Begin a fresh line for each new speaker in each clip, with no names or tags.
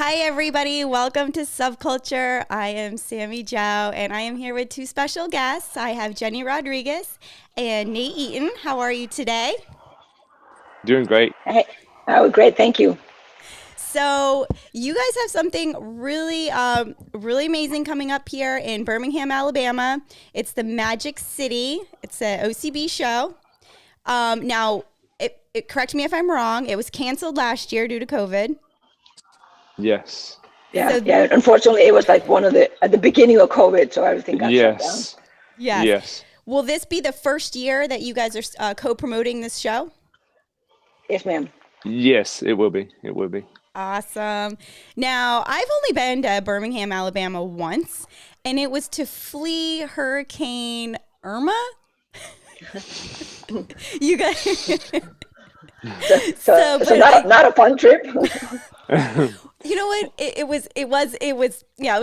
Hi, everybody. Welcome to SubCulture. I am Sammy Jow, and I am here with two special guests. I have Jenny Rodriguez and Nate Eaton. How are you today?
Doing great.
Hey, oh, great. Thank you.
So, you guys have something really amazing coming up here in Birmingham, Alabama. It's the Magic City. It's an OCB show. Now, correct me if I'm wrong. It was canceled last year due to COVID.
Yes.
Yeah,
So,
yeah. Unfortunately, it was like one of the at the beginning of COVID, so everything got shut down.
Yes.
yes.
Yes.
Will this be the first year that you guys are co-promoting this show?
Yes, ma'am.
Yes, it will be. It will be.
Awesome. Now, I've only been to Birmingham, Alabama once, and it was to flee Hurricane Irma. You guys,
So, so,
so,
so
but
not a fun trip.
you know what? Yeah, it was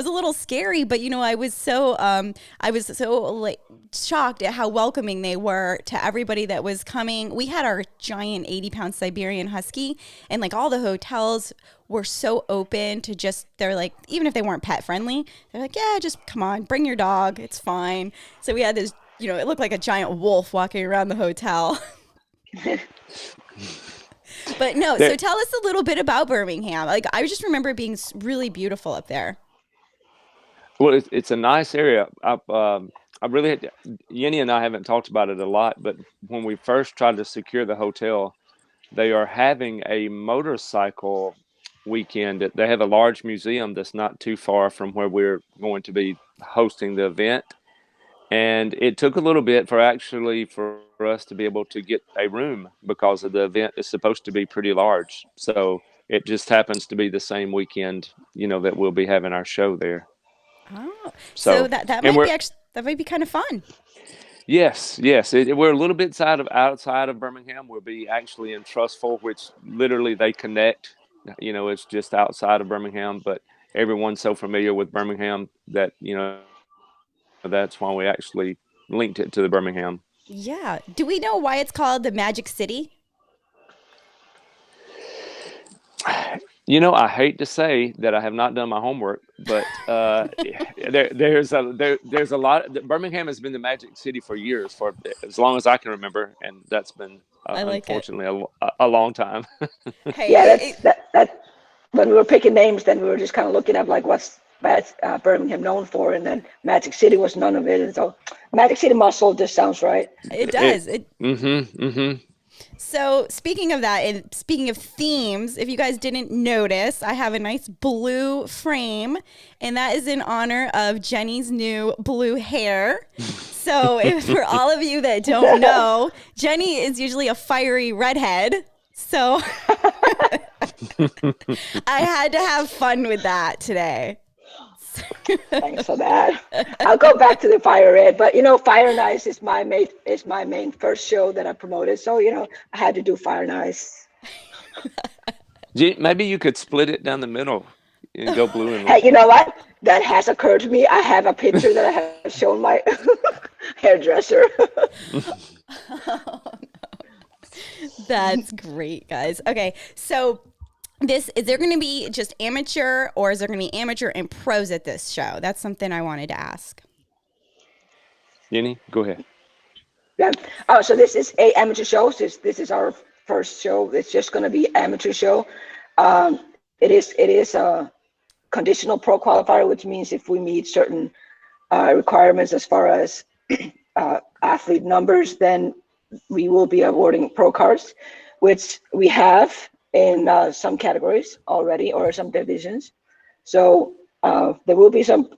a little scary, but I was so like shocked at how welcoming they were to everybody that was coming. We had our giant 80-pound Siberian Husky, and like all the hotels were so open to just, they're like, even if they weren't pet friendly, they're like, yeah, just come on, bring your dog. It's fine. So we had this, it looked like a giant wolf walking around the hotel. But no, so
There,
tell us a little bit about Birmingham. Like, I just remember it being really beautiful up there.
well, it's a nice area. I really had, Yenny and I haven't talked about it a lot, but when we first tried to secure the hotel, they are having a motorcycle weekend. They have a large museum that's not too far from where we're going to be hosting the event. And it took a little bit for us to be able to get a room because of the event is supposed to be pretty large. So it just happens to be the same weekend, that we'll be having our show there.
Oh, so
So,
that
and
might
we're
be actually that might be kind of fun.
yes, we're a little bit outside of Birmingham. We'll be actually in Trustful, which literally they connect. It's just outside of Birmingham, but everyone's so familiar with Birmingham that that's why we actually linked it to the Birmingham.
Yeah. Do we know why it's called the Magic City?
I hate to say that I have not done my homework, but there's a lot. Birmingham has been the Magic City for years, for as long as I can remember, and that's been
I like it.
unfortunately a long time.
Hey,
Yeah, that. When we were picking names, then we were just kind of looking up like what's Birmingham known for, and then Magic City was none of it, and so Magic City Muscle just sounds right.
it
It,
does.
mm-hmm.
So speaking of that, and speaking of themes, if you guys didn't notice, I have a nice blue frame, and that is in honor of Jenny's new blue hair. So, if, for all of you that don't know, Jenny is usually a fiery redhead. So, I had to have fun with that today.
Thanks for that. I'll go back to the Fire Red, but Fire and Ice is my main first show that I promoted, so I had to do Fire and Ice.
Maybe you could split it down the middle and go blue
Hey,
and.
you know what? That has occurred to me. I have a picture that I have shown my hairdresser.
That's great, guys. Okay, so this is there going to be just amateur, or is there going to be amateur and pros at this show? That's something I wanted to ask.
Yenny, go ahead.
Yeah. Oh, so this is a amateur show. This is our first show. It's just going to be amateur show. Um, it is a conditional pro qualifier, which means if we meet certain requirements as far as athlete numbers, then we will be awarding pro cards, which we have in some categories already or some divisions. So there will be some,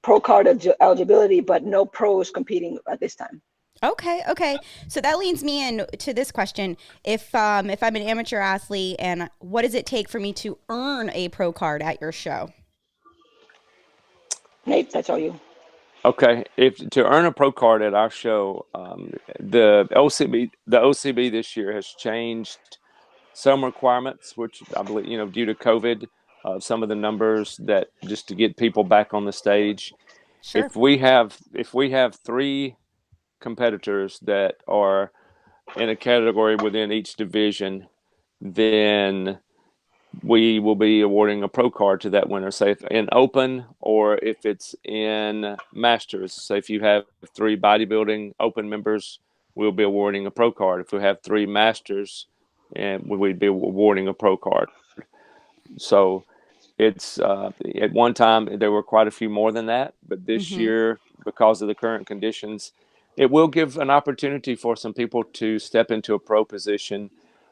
pro card eligibility, but no pros competing at this time.
Okay, okay. So that leads me in to this question: if I'm an amateur athlete, and what does it take for me to earn a pro card at your show?
Nate, that's all you.
Okay, if to earn a pro card at our show, the OCB this year has changed some requirements, which I believe, due to COVID, some of the numbers that just to get people back on the stage.
Sure.
If we have three competitors that are in a category within each division, then we will be awarding a pro card to that winner. Say if in open or if it's in masters. So if you have 3 bodybuilding open members, we'll be awarding a pro card. If we have 3 masters, and we'd be awarding a pro card. So it's at one time there were quite a few more than that, but this
Mm-hmm.
year, because of the current conditions, it will give an opportunity for some people to step into a pro position,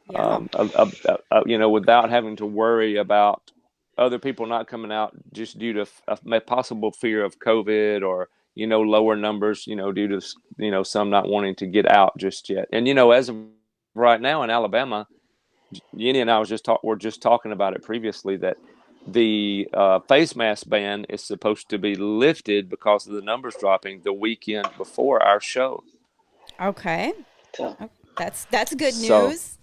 Yeah.
without having to worry about other people not coming out just due to a possible fear of COVID or lower numbers, due to some not wanting to get out just yet. And as of right now in Alabama, Yenny and I were just talking about it previously that the face mask ban is supposed to be lifted because of the numbers dropping the weekend before our show.
Okay.
So
Oh, that's good
So
news.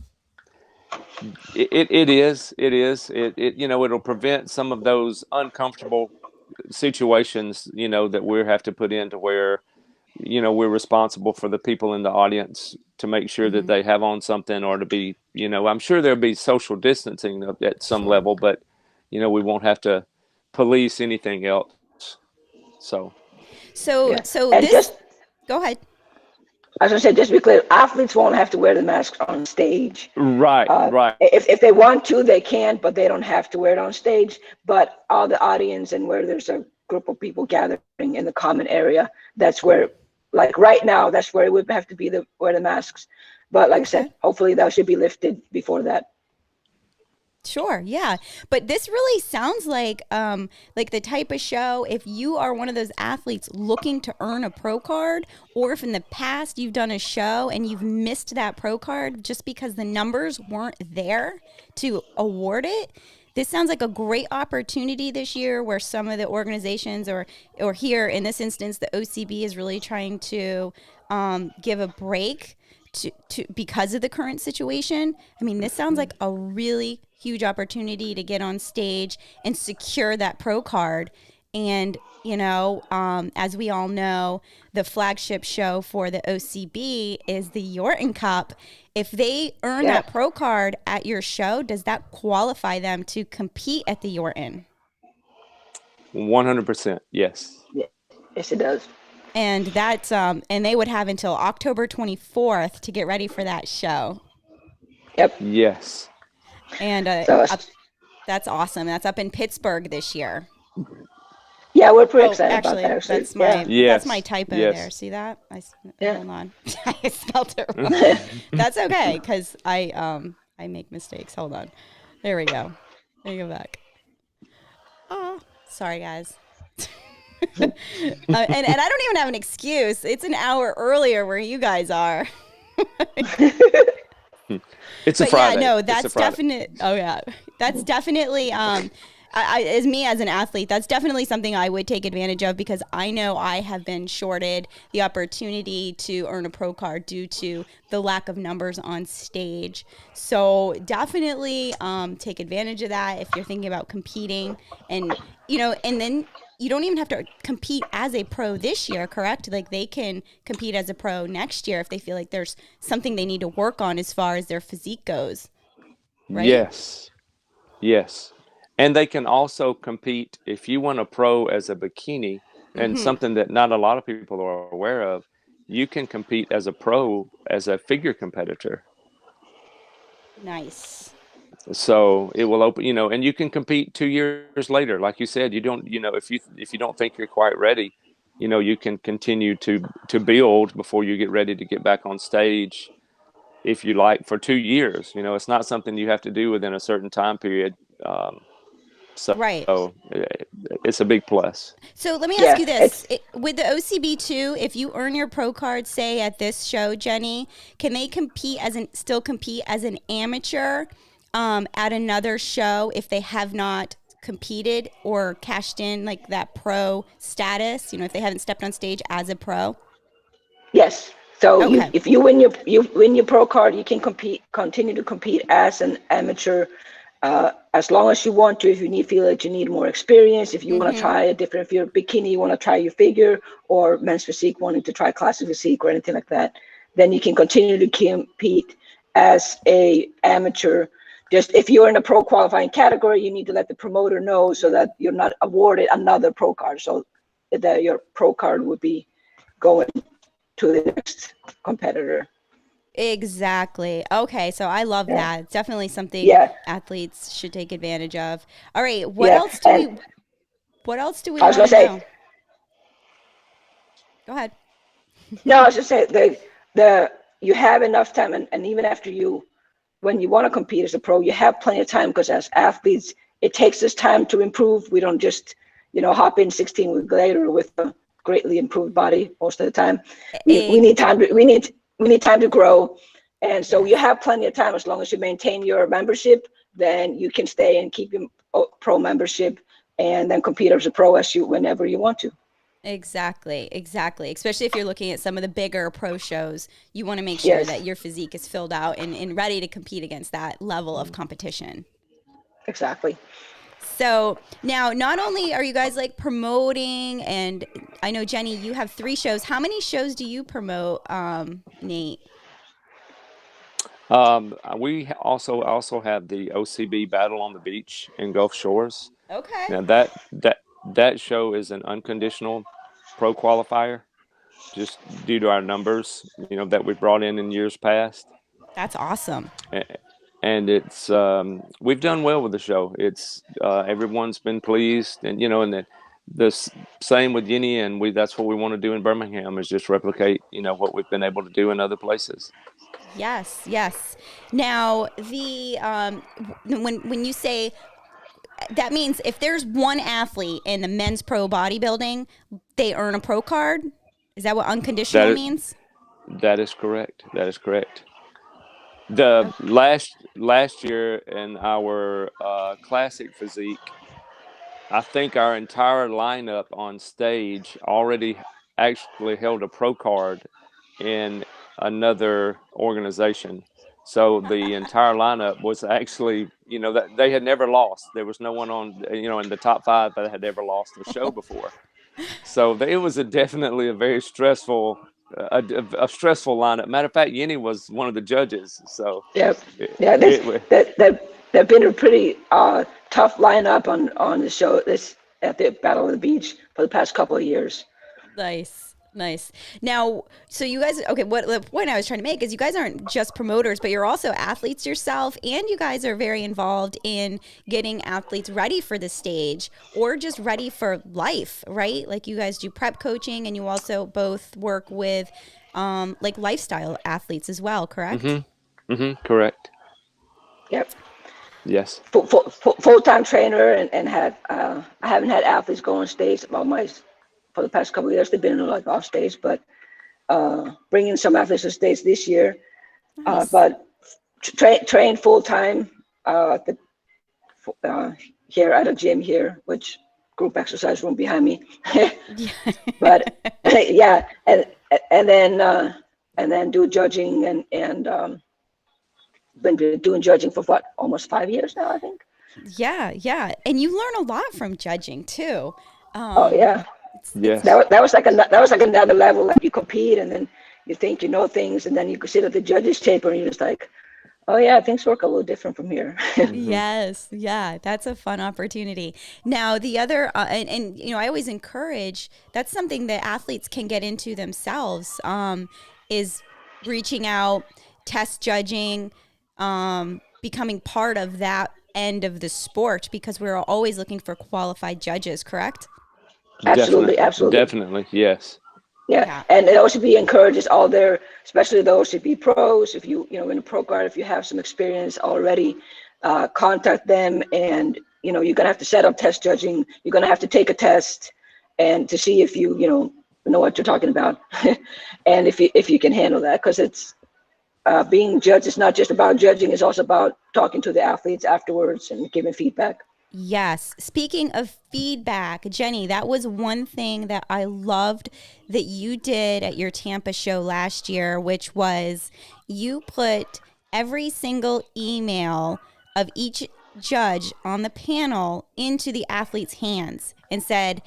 it'll prevent some of those uncomfortable situations that we have to put into where we're responsible for the people in the audience to make sure that
Mm-hmm.
they have on something, or to be, I'm sure there'll be social distancing at some
Sure.
level, but we won't have to police anything else. So
So
yeah,
so
and
this
just
go ahead.
I was gonna say, just to be clear, athletes won't have to wear the masks on stage.
right, right.
If they want to, they can, but they don't have to wear it on stage. But all the audience and where there's a group of people gathering in the common area, that's where, like right now, that's where it would have to be wear the masks. But like I
Okay.
said, hopefully that should be lifted before that.
Sure, yeah. But this really sounds like the type of show if you are one of those athletes looking to earn a pro card, or if in the past you've done a show and you've missed that pro card just because the numbers weren't there to award it. This sounds like a great opportunity this year where some of the organizations or here in this instance the OCB is really trying to give a break to because of the current situation. I mean, this sounds like a really huge opportunity to get on stage and secure that pro card. And as we all know, the flagship show for the OCB is the Yorton Cup. If they earn
Yeah,
that pro card at your show, does that qualify them to compete at the Yorton?
100%. Yes.
yeah, yes, it does.
And that's and they would have until October 24th to get ready for that show.
Yep.
Yes.
And
So
that's awesome. That's up in Pittsburgh this year.
yeah, we're pretty
Oh,
excited about that.
actually,
Actually,
that's
yeah,
my
Yes.
typo there.
Yes.
See that?
yeah.
Hold on. I spelled it wrong. That's okay because I make mistakes. Hold on. There we go. Let me go back. Oh, sorry guys. and I don't even have an excuse. It's an hour earlier where you guys are.
It's a
But
Friday.
yeah, no,
It's a
that's
Friday.
definite. Oh yeah, that's definitely. As me as an athlete, that's definitely something I would take advantage of because I know I have been shorted the opportunity to earn a pro card due to the lack of numbers on stage. So definitely take advantage of that if you're thinking about competing, and and then you don't even have to compete as a pro this year, correct? Like they can compete as a pro next year if they feel like there's something they need to work on as far as their physique goes, right?
Yes. Yes. And they can also compete if you want a pro as a bikini, and
Mm-hmm.
something that not a lot of people are aware of, you can compete as a pro as a figure competitor.
Nice.
So it will open, and you can compete 2 years later. Like you said, you don't, if you don't think you're quite ready, you can continue to build before you get ready to get back on stage if you like for 2 years. It's not something you have to do within a certain time period. So
Right.
it's a big plus.
So let me ask
Yeah,
you this.
it's
With the OCB too, if you earn your pro card, say at this show, Jenny, can they still compete as an amateur at another show if they have not competed or cashed in like that pro status, if they haven't stepped on stage as a pro?
yes. So
Okay.
if you win your pro card, you can continue to compete as an amateur, as long as you want to. If you feel that you need more experience, if you want to
Mm-hmm.
try a different, if you're bikini, you want to try your figure, or men's physique, wanting to try classic physique or anything like that, then you can continue to compete as a amateur. just if you're in a pro qualifying category, you need to let the promoter know so that you're not awarded another pro card. So that your pro card would be going to the next competitor.
Exactly. Okay, so I love
Yeah.
that. It's definitely something
Yeah.
athletes should take advantage of. All right,
Yeah. And
what else do we
I was
want
gonna
to
say,
know? Go ahead.
no, I was just saying the you have enough time, and even after you, when you want to compete as a pro, you have plenty of time, because as athletes, it takes us time to improve. We don't just, hop in 16 weeks later with a greatly improved body most of the time. We
Egg.
need time to we need time to grow, and so you
Yes.
have plenty of time as long as you maintain your membership. Then you can stay and keep your pro membership, and then compete as a pro as you whenever you want to.
Exactly, exactly. Especially if you're looking at some of the bigger pro shows, you want to make sure
Yes,
that your physique is filled out and ready to compete against that level of competition.
exactly.
So now, not only are you guys like promoting, and I know Jenny, you have 3 shows. How many shows do you promote, Nate?
We also have the OCB Battle on the Beach in Gulf Shores.
Okay,
Now that show is an unconditional pro qualifier, just due to our numbers, that we brought in years past.
that's awesome.
And it's we've done well with the show. It's everyone's been pleased, and the same with Yeni, and that's what we want to do in Birmingham, is just replicate what we've been able to do in other places.
Yes, yes. Now when you say that, means if there's one athlete in the men's pro bodybuilding, they earn a pro card. Is that what
That
unconditional
is
means?
that is correct. That is correct. The
Okay.
last year in our classic physique, I think our entire lineup on stage already actually held a pro card in another organization. So the entire lineup was actually, that they had never lost. There was no one on, in the top 5 that had ever lost a show before. So it was definitely a very stressful, a stressful lineup. Matter of fact, Yeni was one of the judges. So
Yeah,
it,
yeah. This
it
that been a pretty tough lineup on the show this at the Battle of the Beach for the past couple of years.
Nice, nice. Now, so you guys, okay, what the point I was trying to make is you guys aren't just promoters, but you're also athletes yourself, and you guys are very involved in getting athletes ready for the stage or just ready for life, right? Like you guys do prep coaching, and you also both work with like lifestyle athletes as well, correct?
correct.
Yep.
Yes.
Full-time trainer, and had I haven't had athletes go on stage for the past couple of years. They've been like off stage, but bringing some athletes on stage this year.
Nice.
But train full-time at the here at a gym here, which group exercise room behind me.
Yeah.
But yeah, and then and then do judging, and been doing judging for what, almost 5 years now, I think.
Yeah, yeah. And you learn a lot from judging too.
Oh
Um,
yeah,
it's
Yes.
that was like another level. Like you compete, and then you think you know things, and then you sit at the judges' table, and you're just like, oh yeah, things work a little different from here.
hmm
yes, yeah, that's a fun opportunity. Now, the other, and I always encourage, that's something that athletes can get into themselves, is reaching out, test judging, becoming part of that end of the sport, because we're always looking for qualified judges, correct?
Absolutely,
Definitely.
absolutely.
Definitely. Yes.
Yeah,
Yeah.
and it also be encourages all their, especially those should be pros. If you in a pro card, if you have some experience already, contact them, and you're gonna have to set up test judging. You're gonna have to take a test, and to see if you know what you're talking about, and if you can handle that, because it's being judged is not just about judging; it's also about talking to the athletes afterwards and giving feedback.
Yes. Speaking of feedback, Jenny, that was one thing that I loved that you did at your Tampa show last year, which was you put every single email of each judge on the panel into the athlete's hands and said,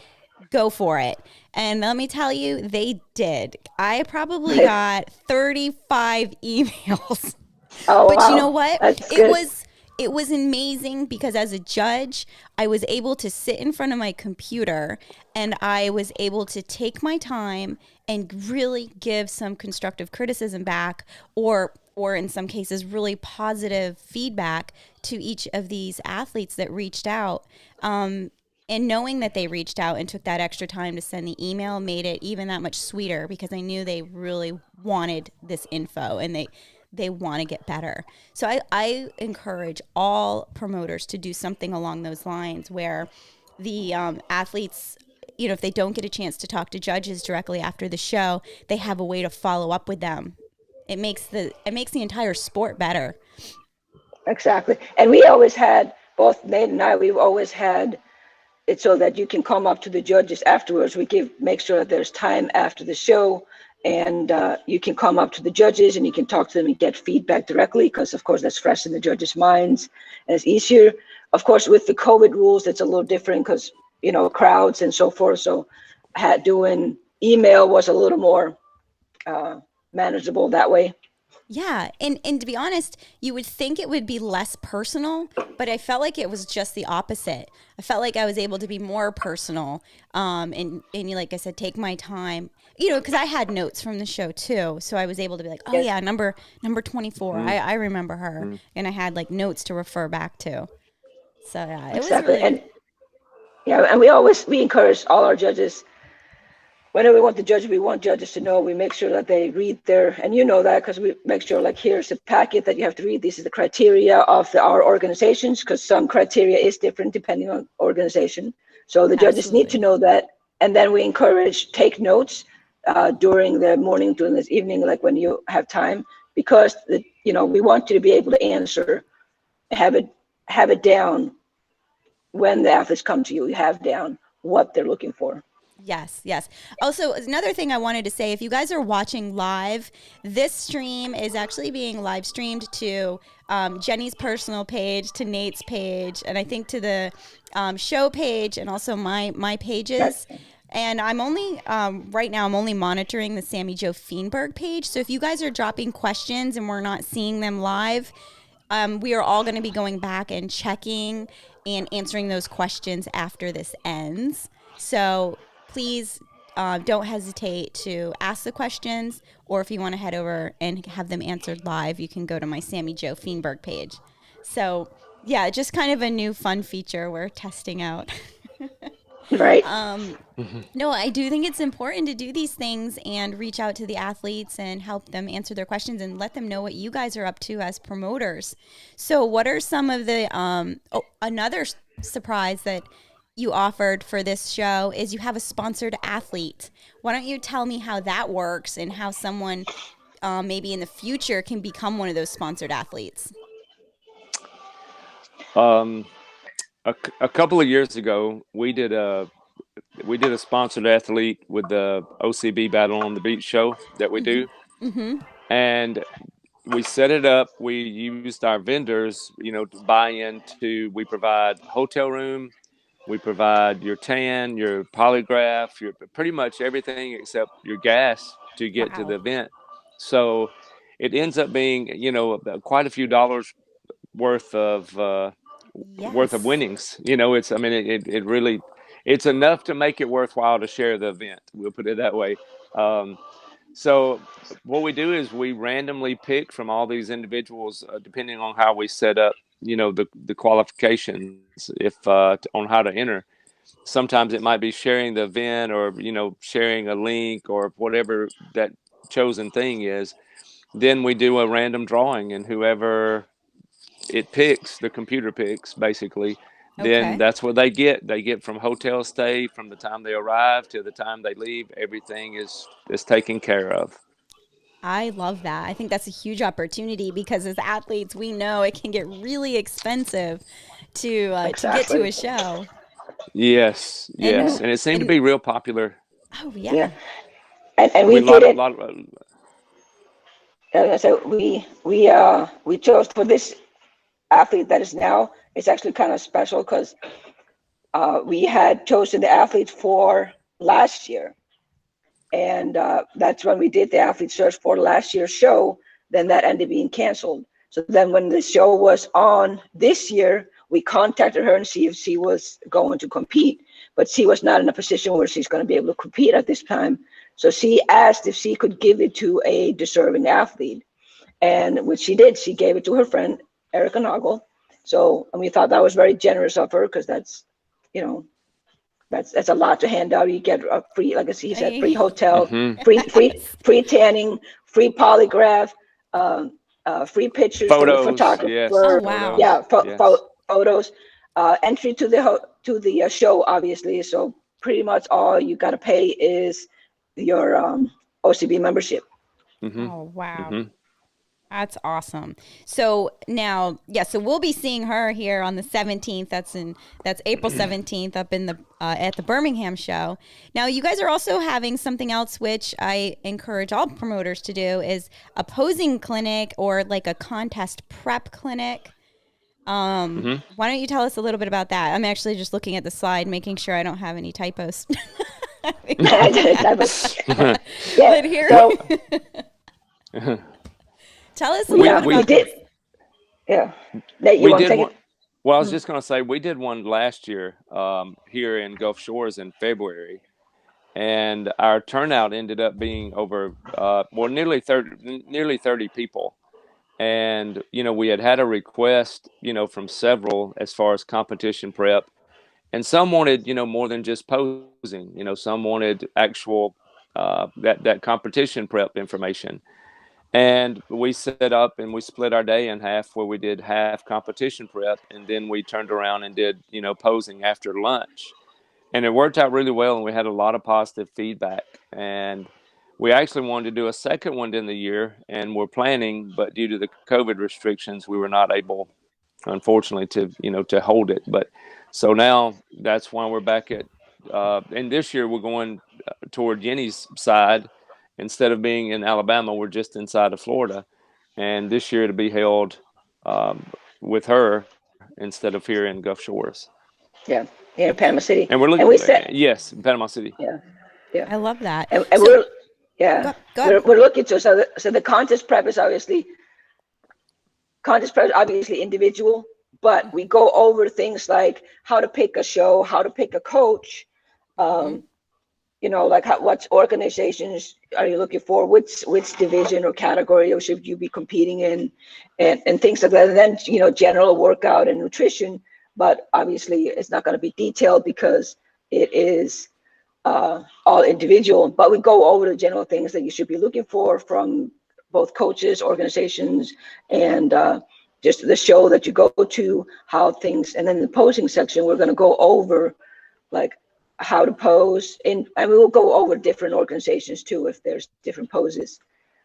go for it. And let me tell you, they did. I probably got 35 emails.
Oh
But you know
wow,
what?
that's
It
good.
was it was amazing because as a judge, I was able to sit in front of my computer and I was able to take my time and really give some constructive criticism back, or in some cases really positive feedback to each of these athletes that reached out. And knowing that they reached out and took that extra time to send the email made it even that much sweeter because I knew they really wanted this info and they want to get better. So I encourage all promoters to do something along those lines where the athletes, you know, if they don't get a chance to talk to judges directly after the show, they have a way to follow up with them. It makes the entire sport better.
Exactly. And we always had, both Nate and I, we've always had it so that you can come up to the judges afterwards. We make sure that there's time after the show, and you can come up to the judges and you can talk to them and get feedback directly, because of course that's fresh in the judges' minds and it's easier. Of course, with the COVID rules, it's a little different because, you know, crowds and so forth. So doing email was a little more manageable that way.
Yeah, and to be honest, you would think it would be less personal, but I felt like it was just the opposite. I felt like I was able to be more personal, and like I said, take my time, you know, because I had notes from the show too, so I was able to be like, oh yeah, number 24, I remember her, and I had like notes to refer back to. So yeah, it was really.
And yeah, and we encourage all our judges. Whenever we want the judges, we want judges to know, we make sure that they read and you know that because we make sure, like, here's a packet that you have to read. This is the criteria of our organizations, because some criteria is different depending on organization. So the judges need to know that. And then we encourage take notes during the morning, during this evening, like when you have time, because we want you to be able to answer, have it down when the athletes come to you. You have down what they're looking for.
Yes, yes. Also, another thing I wanted to say, if you guys are watching live, this stream is actually being live streamed to Jenny's personal page, to Nate's page, and I think to the show page, and also my pages. And I'm only, right now, I'm only monitoring the Sammy Jo Feenberg page. So if you guys are dropping questions and we're not seeing them live, we are all going to be going back and checking and answering those questions after this ends. So please don't hesitate to ask the questions, or if you want to head over and have them answered live, you can go to my Sammy Jo Feenberg page. So yeah, just kind of a new fun feature we're testing out.
Right.
No, I do think it's important to do these things and reach out to the athletes and help them answer their questions and let them know what you guys are up to as promoters. So what are some of the, another surprise that you offered for this show is you have a sponsored athlete. Why don't you tell me how that works and how someone maybe in the future can become one of those sponsored athletes?
A couple of years ago, we did a sponsored athlete with the OCB Battle on the Beach show that we do, and we set it up. We used our vendors, to buy into. We provide hotel room, we provide your tan, your polygraph, your pretty much everything except your gas to get to the event. So it ends up being, quite a few dollars worth of winnings. It really, it's enough to make it worthwhile to share the event. We'll put it that way. So what we do is we randomly pick from all these individuals, depending on how we set up, the qualifications, if on how to enter. Sometimes it might be sharing the event, or sharing a link, or whatever that chosen thing is. Then we do a random drawing, and whoever it picks, the computer picks basically, then that's what they get from hotel stay, from the time they arrive to the time they leave. Everything is taken care of.
I love that. I think that's a huge opportunity because as athletes, we know it can get really expensive to get to a show.
Yes, and it seemed to be real popular.
Oh yeah.
And we did it. So we chose for this athlete that is now. It's actually kind of special because we had chosen the athlete for last year, and that's when we did the athlete search for last year's show. Then that ended being canceled. So then when the show was on this year, we contacted her and see if she was going to compete, but she was not in a position where she's going to be able to compete at this time. So she asked if she could give it to a deserving athlete. And what she did, she gave it to her friend, Erica Noggle. So, and we thought that was very generous of her, because that's, you know, that's a lot to hand out. You get a free, like he said, free hotel, free tanning, free polygraph, free pictures for the
Photos,
photographer.
yes.
Oh, wow.
Yeah,
Yes.
photos, entry to the show, obviously. So pretty much all you got to pay is your OCB membership.
Oh, wow. That's awesome. So now, yeah, so we'll be seeing her here on the 17th. That's April 17th up in the at the Birmingham show. Now, you guys are also having something else, which I encourage all promoters to do, is a posing clinic or like a contest prep clinic. Why don't you tell us a little bit about that? I'm actually just looking at the slide, making sure I don't have any typos.
Yeah,
But here,
so
tell us a little bit
we
about
did.
this.
Yeah, Nate, you
We
want to
did
take
one.
it?
Well, I was just going to say we did one last year here in Gulf Shores in February, and our turnout ended up being over nearly 30 people. And we had a request from several as far as competition prep, and some wanted more than just posing. Some wanted actual that competition prep information. And we set up and we split our day in half, where we did half competition prep, and then we turned around and did posing after lunch. And it worked out really well, and we had a lot of positive feedback. And we actually wanted to do a second one in the year, and we're planning, but due to the COVID restrictions, we were not able, unfortunately, to hold it. But so now that's why we're back at, and this year we're going toward Yenny's side. Instead of being in Alabama, we're just inside of Florida. And this year to be held with her instead of here in Gulf Shores.
Yeah, here in Panama City.
And we're looking,
And we said,
yes, in Panama City.
yeah, yeah.
I love that.
And
So,
we're, yeah,
go ahead.
we're looking to, so the contest prep is obviously individual, but we go over things like how to pick a show, how to pick a coach, like what organizations are you looking for, which division or category or should you be competing in, and things like that. And then, general workout and nutrition, but obviously it's not going to be detailed because it is all individual, but we go over the general things that you should be looking for from both coaches, organizations, and just the show that you go to, how things. And then the posing section, we're going to go over like how to pose, and we will go over different organizations too if there's different poses.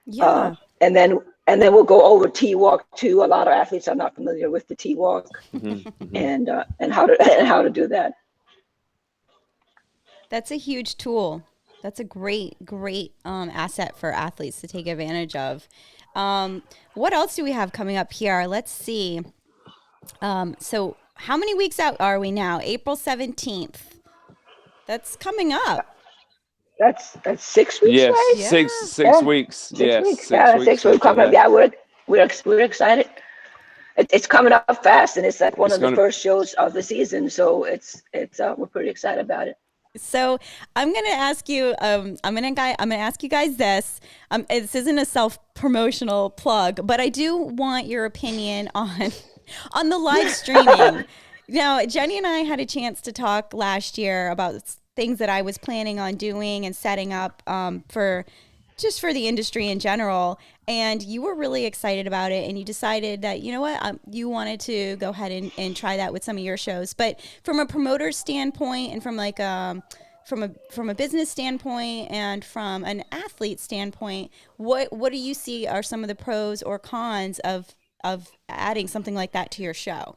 Yeah.
And then we'll go over T-walk too. A lot of athletes are not familiar with the T-walk, and how to do that.
That's a huge tool. That's a great asset for athletes to take advantage of. What else do we have coming up here? Let's see. So how many weeks out are we now? April 17th. That's coming up.
That's 6 weeks.
Yes,
right?
Yeah.
six weeks. Yes,
6 weeks. Yeah, 6 weeks coming up. Yeah, we're excited. It's coming up fast, and it's like one of the first shows of the season. So it's we're pretty excited about it.
So I'm gonna ask you. I'm gonna ask you guys this. This isn't a self-promotional plug, but I do want your opinion on the live streaming. Now, Jenny and I had a chance to talk last year about things that I was planning on doing and setting up for the industry in general. And you were really excited about it, and you decided that, you wanted to go ahead and try that with some of your shows. But from a promoter standpoint, and from like from a business standpoint, and from an athlete standpoint, what do you see are some of the pros or cons of adding something like that to your show?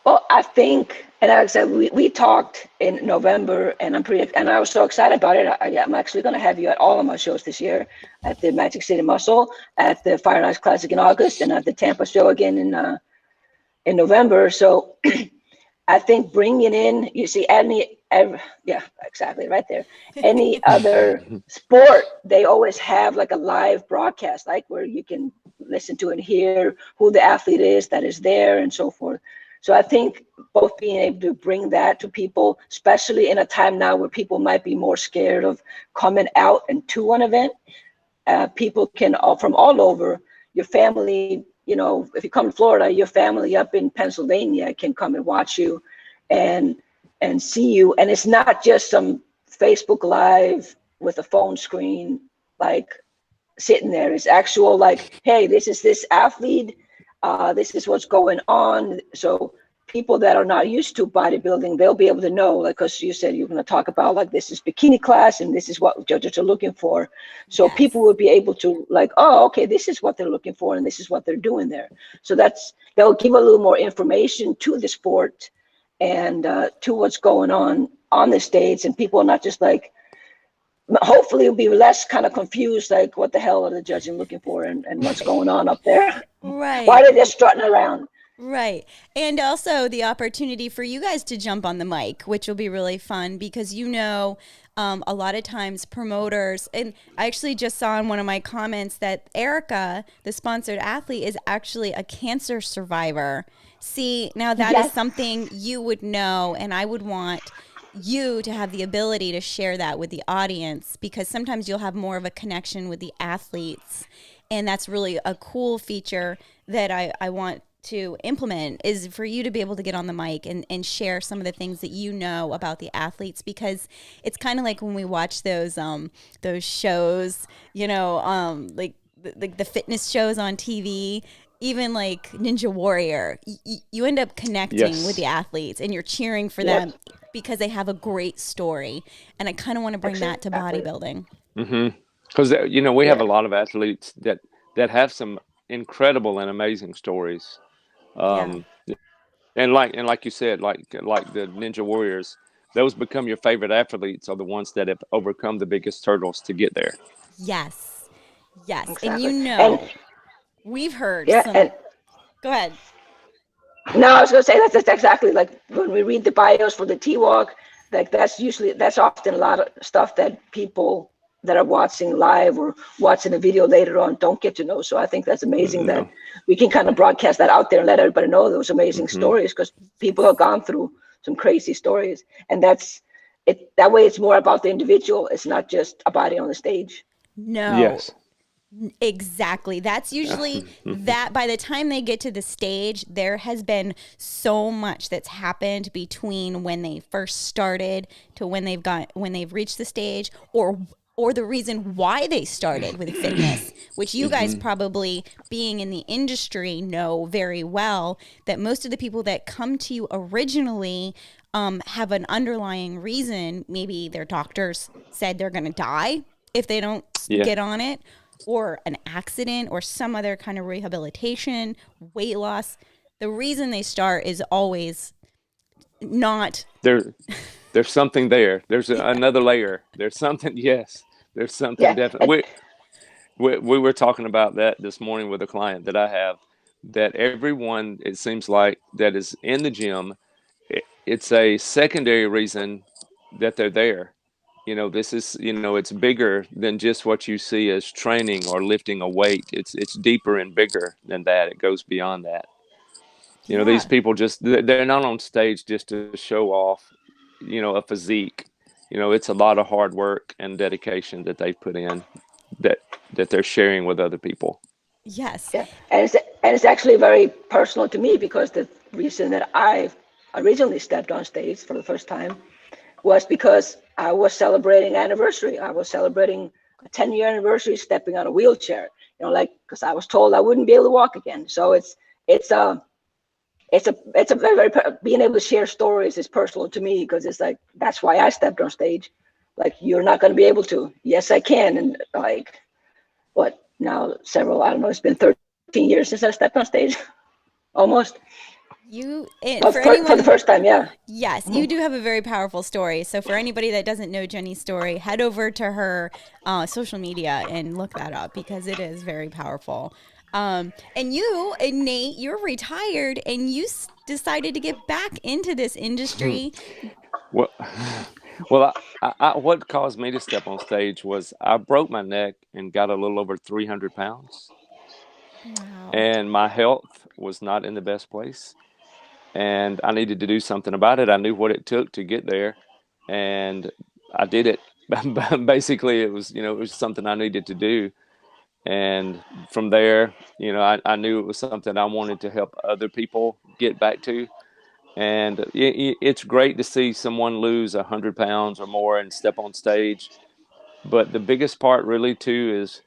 Well, I think, and like I said, we talked in November, and I was so excited about it. I'm actually going to have you at all of my shows this year, at the Magic City Muscle, at the Fire and Ice Classic in August, and at the Tampa show again in November. So I think bringing in, yeah, exactly, right there. Any other sport, they always have like a live broadcast, like where you can listen to and hear who the athlete is that is there and so forth. So I think both being able to bring that to people, especially in a time now where people might be more scared of coming out and to an event, people can all from all over, your family, if you come to Florida, your family up in Pennsylvania can come and watch you and see you. And it's not just some Facebook Live with a phone screen, like sitting there. It's actual like, hey, this is this athlete. This is what's going on. So people that are not used to bodybuilding, they'll be able to know, like, because you said you're going to talk about like this is bikini class and this is what judges are looking for. So
Yes.
people will be able to like, oh, okay, this is what they're looking for and this is what they're doing there. So they'll give a little more information to the sport and to what's going on the stage, and people are not just like, hopefully it'll be less kind of confused, like what the hell are the judges looking for and what's going on up there? Why
Right.
are they just strutting around?
Right. And also the opportunity for you guys to jump on the mic, which will be really fun because a lot of times promoters, and I actually just saw in one of my comments that Erica, the sponsored athlete, is actually a cancer survivor. See, now that is
Yes.
something you would know, and I would want you to have the ability to share that with the audience because sometimes you'll have more of a connection with the athletes. And that's really a cool feature that I want to implement is for you to be able to get on the mic and share some of the things that you know about the athletes because it's kind of like when we watch those shows, like the fitness shows on TV, even like Ninja Warrior, you end up connecting with
Yes.
the athletes and you're cheering for
Yep.
them because they have a great story. And I kind of want to bring that to
Exactly.
bodybuilding.
Because we have
Yeah.
a lot of athletes that have some incredible and amazing stories.
Yeah.
Um, and like you said, like the Ninja Warriors, those become your favorite athletes are the ones that have overcome the biggest hurdles to get there.
Yes. Yes. And
Exactly. And
we've heard
yeah,
some.
and
Go ahead.
no, I was gonna say that's exactly like when we read the bios for the T-Walk, like that's often a lot of stuff that people that are watching live or watching the video later on don't get to know. So I think that's amazing that
No.
we can kind of broadcast that out there and let everybody know those amazing
Hmm.
stories because people have
Yes.
gone through some crazy stories, and that's it. That way, it's more about the individual. It's not just a body on the stage.
No,
Yes.
exactly. That's usually that by the time they get to the stage, there has been so much that's happened between when they first started to when they've reached the stage or the reason why they started with fitness, which you guys probably being in the industry know very well that most of the people that come to you originally have an underlying reason. Maybe their doctors said they're going to die if they don't
Yeah.
get on it, or an accident, or some other kind of rehabilitation, weight loss. The reason they start is always not.
There, there's something there. There's another layer. There's something. Yes. There's something
Yeah, and
definitely. We were talking about that this morning with a client that I have. That everyone, it seems like, that is in the gym, it's a secondary reason that they're there. This is, it's bigger than just what you see as training or lifting a weight. It's deeper and bigger than that. It goes beyond that. These
Yeah.
people they're not on stage just to show off, a physique. It's a lot of hard work and dedication that they put in that that they're sharing with other people.
Yes.
yeah, and it's actually very personal to me because the reason that I originally stepped on stage for the first time was because I was celebrating anniversary. I was celebrating a 10-year anniversary stepping on a wheelchair. Like because I was told I wouldn't be able to walk again. So it's a it's a very being able to share stories is personal to me because it's like that's why I stepped on stage. Like you're not going to be able to. Yes, I can. And like what now? Several I don't know. It's been 13 years since I stepped on stage, almost.
For
For the
anyone,
first time, yeah.
yes, you
Mhm.
do have a very powerful story. So for anybody that doesn't know Jenny's story, head over to her social media and look that up because it is very powerful. And you and Nate, you're retired and you decided to get back into this industry.
Well, well, what caused me to step on stage was I broke my neck and got a little over 300 pounds.
Wow.
and my health was not in the best place, and I needed to do something about it. I knew what it took to get there, and I did it. Basically, it was something I needed to do, and from there, I knew it was something I wanted to help other people get back to. And it's great to see someone lose 100 pounds or more and step on stage. But the biggest part, really, too, is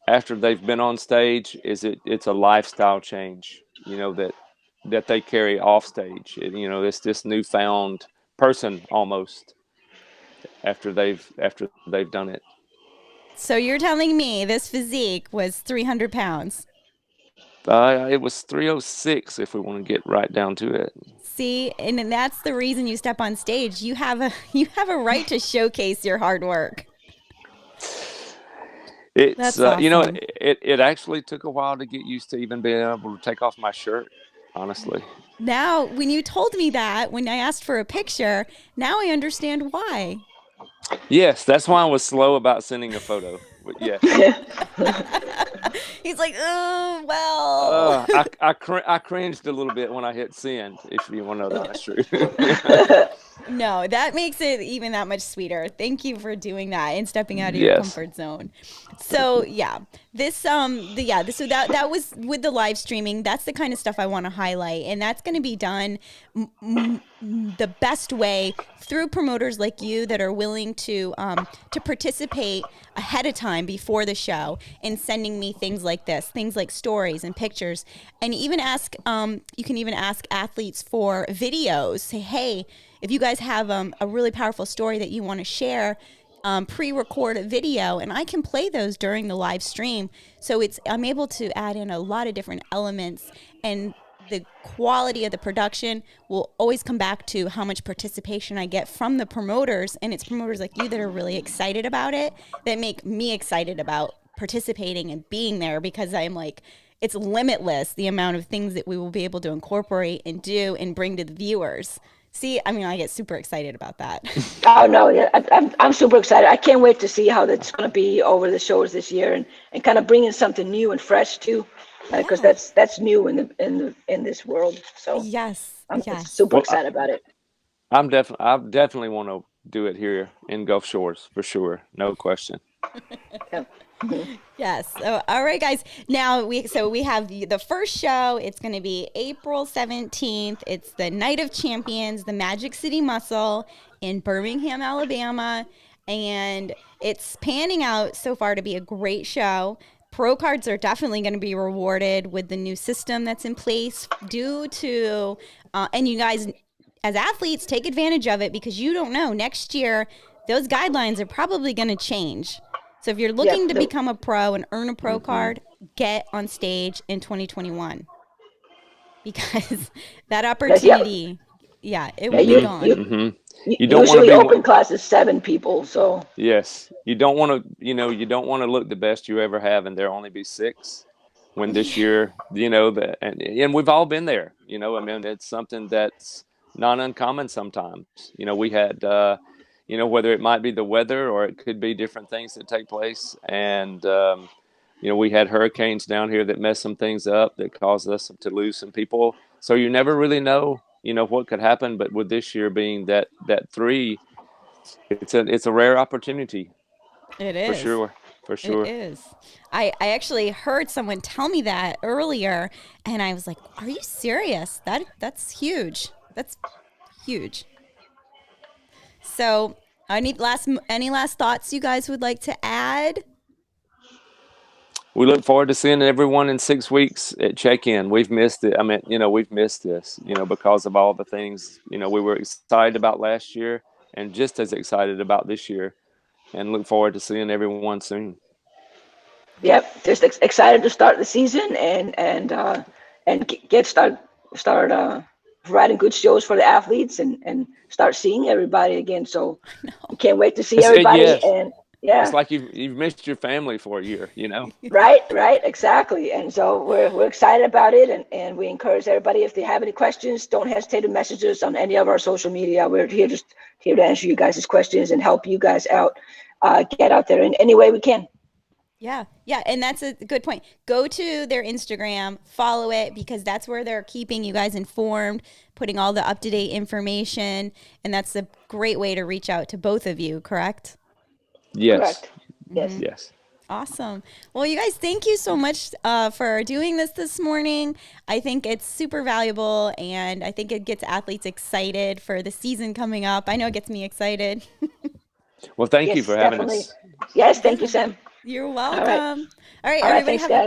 after they've been on stage, it's a lifestyle change. That they carry off stage. It's this newfound person almost after they've done it.
So you're telling me this physique was 300 pounds?
It was 306 if we want to get right down to it.
See, and that's the reason you step on stage. You have a right to showcase your hard work.
It's
That's awesome.
it actually took a while to get used to even being able to take off my shirt, honestly.
Now, when you told me that, when I asked for a picture, now I understand why.
Yes, that's why I was slow about sending a photo. But yes.
He's like, oh, well.
I cringed a little bit when I hit send, if you want to know the honest truth.
No, that makes it even that much sweeter. Thank you for doing that and stepping out of your
Yes.
comfort zone. So yeah, so that was with the live streaming. That's the kind of stuff I want to highlight, and that's going to be done the best way through promoters like you that are willing to participate ahead of time before the show and sending me things like this, things like stories and pictures, and even ask. You can even ask athletes for videos. Say, hey, if you guys have a really powerful story that you want to share, pre-record a video, and I can play those during the live stream. So I'm able to add in a lot of different elements, and the quality of the production will always come back to how much participation I get from the promoters, and it's promoters like you that are really excited about it that make me excited about participating and being there, because I'm like, it's limitless the amount of things that we will be able to incorporate and do and bring to the viewers. See, I mean, I get super excited about that.
Oh no, yeah, I'm super excited. I can't wait to see how that's going to be over the shows this year, and kind of bringing something new and fresh too, because
Yeah.
that's new in this world. So
Yes.
I'm
Yes.
super
Well,
excited about it.
I definitely want to do it here in Gulf Shores for sure, no question.
Yeah. Mhm.
Yes. So, all right, guys. Now we have the first show. It's going to be April 17th. It's the Night of Champions, the Magic City Muscle in Birmingham, Alabama, and it's panning out so far to be a great show. Pro cards are definitely going to be rewarded with the new system that's in place due to, and you guys as athletes take advantage of it, because you don't know next year those guidelines are probably going to change. So if you're looking
Yep.
to become a pro and earn a pro
Hmm.
card, get on stage in 2021, because that
Yeah.
opportunity, yeah, it
Yeah.
will be
You
Hmm.
you
gone.
Hmm.
you
You don't want to
usually
be
open class is 7 people. So
Yes, you don't want to, you don't want to look the best you ever have, and there only be six. When this
Yeah.
year, and we've all been there. I mean, it's something that's not uncommon sometimes. We had, whether it might be the weather or it could be different things that take place, and we had hurricanes down here that messed some things up that caused us to lose some people. So you never really know, what could happen. But with this year being that three, it's a rare opportunity
It
for
is.
sure, for
It
sure.
is. I actually heard someone tell me that earlier, and I was like, "Are you serious? That's huge. That's huge." So, any last thoughts you guys would like to add?
We look forward to seeing everyone in 6 weeks at check-in. We've missed it. I mean, we've missed this, because of all the things, we were excited about last year and just as excited about this year, and look forward to seeing everyone soon.
yep, just excited to start the season, and get start providing good shows for the athletes, and start seeing everybody again. So we
No.
can't wait to see
It's,
everybody.
yes,
And
it's
yeah,
like you've missed your family for a year.
right, exactly. And so we're excited about it, and we encourage everybody, if they have any questions, don't hesitate to message us on any of our social media. We're here to answer you guys' questions and help you guys out, get out there in any way we can.
Yeah. Yeah. And that's a good point. Go to their Instagram, follow it, because that's where they're keeping you guys informed, putting all the up to date information. And that's a great way to reach out to both of you, correct?
Yes.
Correct. Yes.
Yes.
Awesome. Well, you guys, thank you so much for doing this morning. I think it's super valuable, and I think it gets athletes excited for the season coming up. I know it gets me excited.
Well, thank you
Yes,
for having
definitely.
us.
Yes, thank you, Sam.
You're
All right.
welcome. All right,
All right,
everybody,
thanks,
have a
guys.